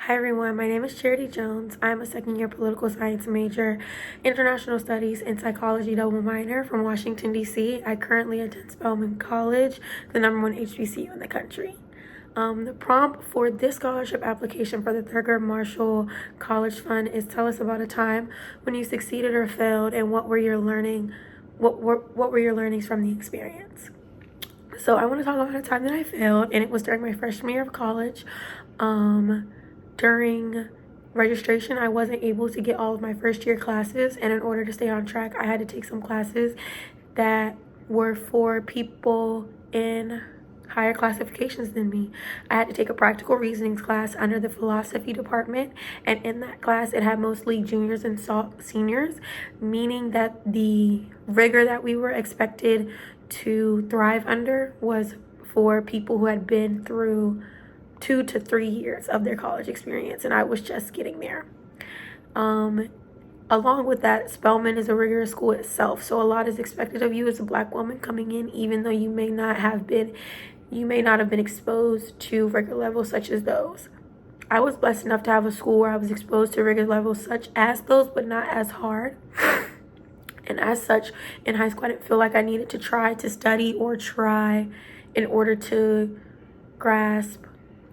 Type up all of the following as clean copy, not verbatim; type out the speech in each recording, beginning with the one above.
Hi everyone, my name is Charity Jones. I'm a second-year political science major, international studies, and psychology double minor from Washington, D.C. I currently attend Spelman College, the #1 HBCU in the country. The prompt for this scholarship application for the Thurgood Marshall College Fund is tell us about a time when you succeeded or failed and what were your learnings from the experience. So I want to talk about a time that I failed, and it was during my freshman year of college. During registration, I wasn't able to get all of my first year classes, and in order to stay on track, I had to take some classes that were for people in higher classifications than me. I had to take a practical reasonings class under the philosophy department, and in that class it had mostly juniors and seniors, meaning that the rigor that we were expected to thrive under was for people who had been through 2 to 3 years of their college experience, and I was just getting there. Along with that, Spelman is a rigorous school itself, so a lot is expected of you as a Black woman coming in, even though you may not have been exposed to rigor levels such as those. I was blessed enough to have a school where I was exposed to rigor levels such as those, but not as hard. And as such, in high school, I didn't feel like I needed to try to study or try in order to grasp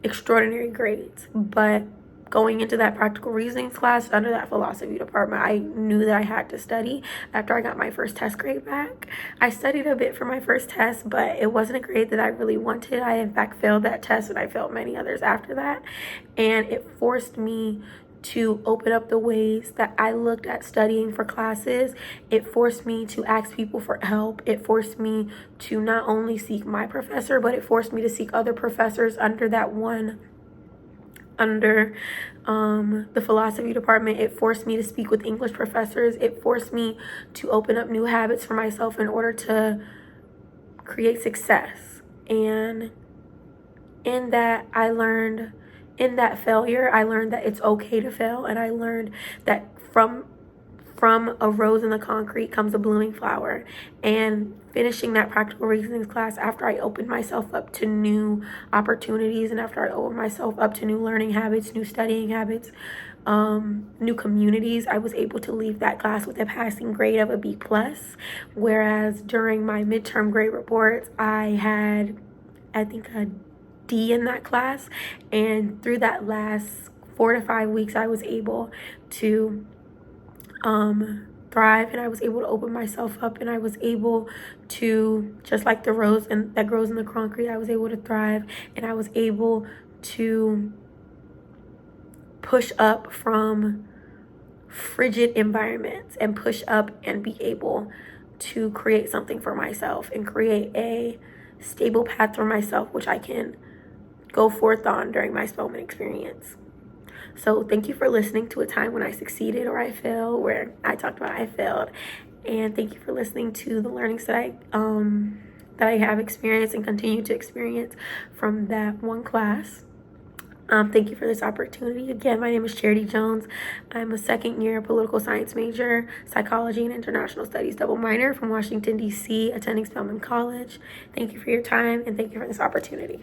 extraordinary grades. But going into that practical reasoning class under that philosophy department, I knew that I had to study. After I got my first test grade back, I studied a bit for my first test, but it wasn't a grade that I really wanted. I in fact failed that test, and I failed many others after that, and it forced me to open up the ways that I looked at studying for classes. It forced me to ask people for help. It forced me to not only seek my professor, but it forced me to seek other professors under the philosophy department. It forced me to speak with English professors. It forced me to open up new habits for myself in order to create success. And in that failure, I learned that it's okay to fail, and I learned that from a rose in the concrete comes a blooming flower. And finishing that practical reasonings class after I opened myself up to new opportunities, and after I opened myself up to new learning habits, new studying habits, new communities, I was able to leave that class with a passing grade of a B+. Whereas during my midterm grade reports, I had, I think, a D in that class, and through that last 4 to 5 weeks I was able to thrive, and I was able to open myself up, and I was able to, just like the rose that grows in the concrete, I was able to thrive, and I was able to push up from frigid environments and push up and be able to create something for myself and create a stable path for myself, which I can go forth on during my Spelman experience. So thank you for listening to a time when I succeeded or I failed, where I talked about I failed. And thank you for listening to the learnings that I have experienced and continue to experience from that one class. Thank you for this opportunity. Again, my name is Charity Jones. I'm a second-year political science major, psychology and international studies double minor from Washington, D.C., attending Spelman College. Thank you for your time, and thank you for this opportunity.